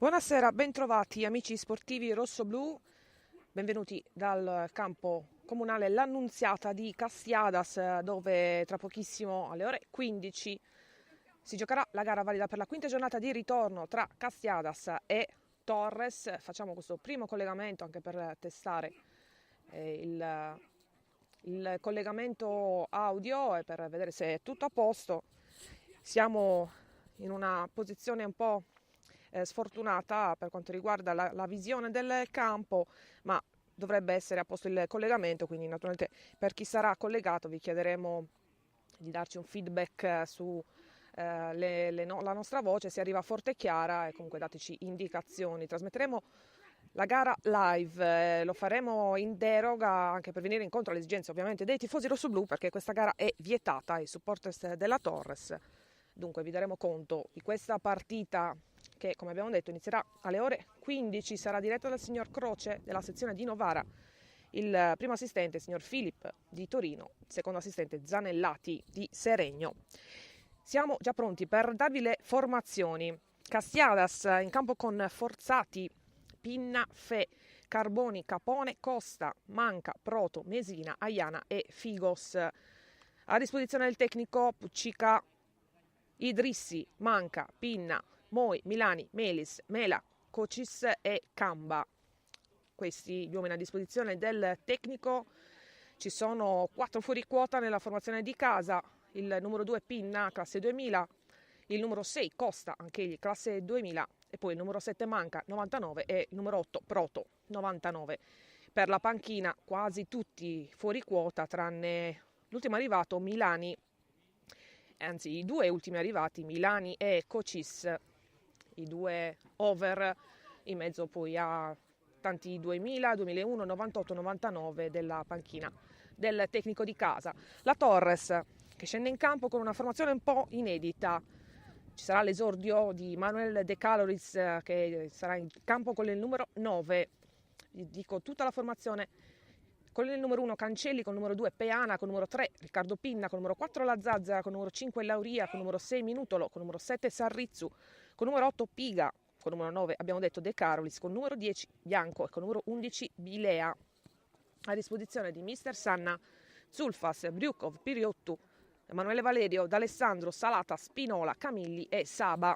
Buonasera, bentrovati amici sportivi rossoblu, benvenuti dal campo comunale L'Annunziata di Castiadas, dove tra pochissimo alle ore 15 si giocherà la gara valida per la quinta giornata di ritorno tra Castiadas e Torres. Facciamo questo primo collegamento anche per testare il collegamento audio e per vedere se è tutto a posto. Siamo in una posizione un po' sfortunata per quanto riguarda la visione del campo, ma dovrebbe essere a posto il collegamento, quindi naturalmente per chi sarà collegato vi chiederemo di darci un feedback su la nostra voce, se arriva forte e chiara, e comunque dateci indicazioni. Trasmetteremo la gara live, lo faremo in deroga anche per venire incontro alle esigenze ovviamente dei tifosi rossoblù, perché questa gara è vietata ai supporters della Torres. Dunque vi daremo conto di questa partita che, come abbiamo detto, inizierà alle ore 15, sarà diretta dal signor Croce della sezione di Novara, il primo assistente il signor Filippo di Torino, il secondo assistente Zanellati di Seregno. Siamo già pronti per darvi le formazioni. Castiadas in campo con Forzati, Pinna, Fe, Carboni, Capone, Costa, Manca, Proto, Mesina, Aiana e Figos. A disposizione del tecnico Puccica, Idrissi, Manca, Pinna, Moi, Milani, Melis, Mela, Cocis e Camba. Questi gli uomini a disposizione del tecnico. Ci sono 4 fuori quota nella formazione di casa: il numero 2 Pinna, classe 2000, il numero 6 Costa, anch'egli classe 2000, e poi il numero 7 Manca, 99, e il numero 8 Proto, 99. Per la panchina quasi tutti fuori quota tranne l'ultimo arrivato Milani, anzi i due ultimi arrivati Milani e Cocis, i due over, in mezzo poi a tanti 2000, 2001, 98, 99 della panchina del tecnico di casa. La Torres che scende in campo con una formazione un po' inedita. Ci sarà l'esordio di Manuel De Caloris, che sarà in campo con il numero 9. Vi dico tutta la formazione: con il numero 1 Cancelli, con il numero 2 Peana, con il numero 3 Riccardo Pinna, con il numero 4 La Zazzara, con il numero 5 Lauria, con il numero 6 Minutolo, con il numero 7 Sarrizzu, con il numero 8 Piga, con il numero 9 abbiamo detto De Carolis, con il numero 10 Bianco e con il numero 11 Bilea. A disposizione di Mister Sanna, Zulfas, Briukov, Piriottu, Emanuele Valerio, D'Alessandro, Salata, Spinola, Camilli e Saba.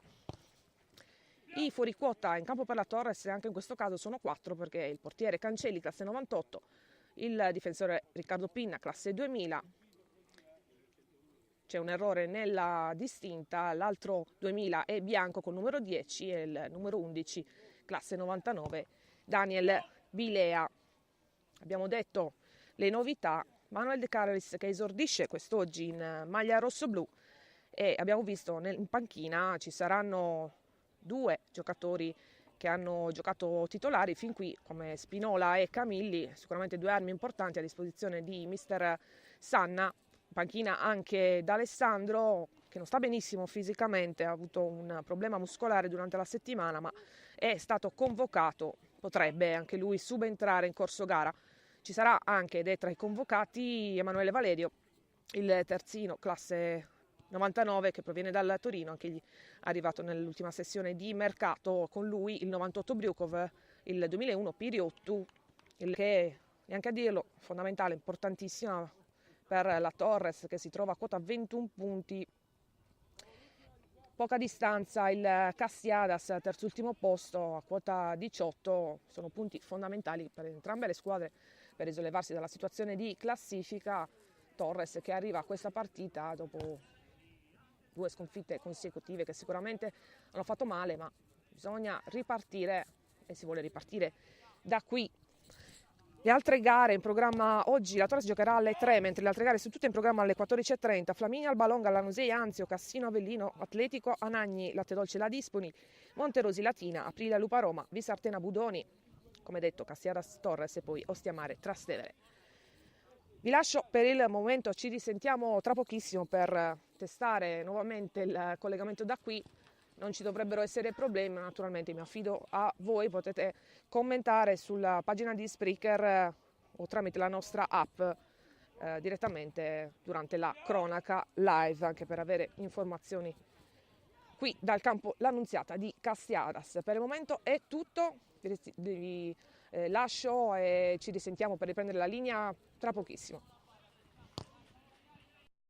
I fuori quota in campo per la Torres anche in questo caso sono 4, perché il portiere Cancelli, classe 98, il difensore Riccardo Pinna, classe 2000, c'è un errore nella distinta, l'altro 2000 è Bianco con numero 10 e il numero 11, classe 99, Daniel Bilea. Abbiamo detto le novità: Manuel De Carolis che esordisce quest'oggi in maglia rosso-blu, e abbiamo visto in panchina ci saranno 2 giocatori che hanno giocato titolari fin qui, come Spinola e Camilli, sicuramente 2 armi importanti a disposizione di mister Sanna. In panchina anche D'Alessandro, che non sta benissimo fisicamente, ha avuto un problema muscolare durante la settimana, ma è stato convocato, potrebbe anche lui subentrare in corso gara. Ci sarà anche, ed è tra i convocati, Emanuele Valerio, il terzino, classe 99, che proviene dal Torino, anche gli arrivato nell'ultima sessione di mercato. Con lui il 98 Briukov, il 2001 Piriottu, il che, neanche a dirlo, fondamentale, importantissima per la Torres, che si trova a quota 21 punti. Poca distanza il Castiadas, terzultimo posto, a quota 18. Sono punti fondamentali per entrambe le squadre per risollevarsi dalla situazione di classifica. Torres che arriva a questa partita dopo 2 sconfitte consecutive che sicuramente hanno fatto male, ma bisogna ripartire, e si vuole ripartire da qui. Le altre gare in programma oggi: la Torres giocherà alle 3, mentre le altre gare sono tutte in programma alle 14:30. Flaminia Albalonga, Lanusei Anzio, Cassino Avellino, Atletico Anagni, Latte Dolce La Dispoli, Monterosi Latina, Aprilia Lupa Roma, Visartena Budoni, come detto Castiadas Torres, e poi Ostiamare Trastevere. Vi lascio per il momento, ci risentiamo tra pochissimo per testare nuovamente il collegamento da qui. Non ci dovrebbero essere problemi, naturalmente mi affido a voi, potete commentare sulla pagina di Spreaker o tramite la nostra app direttamente durante la cronaca live, anche per avere informazioni qui dal campo L'Annunziata di Castiadas. Per il momento è tutto, vi lascio e ci risentiamo per riprendere la linea tra pochissimo.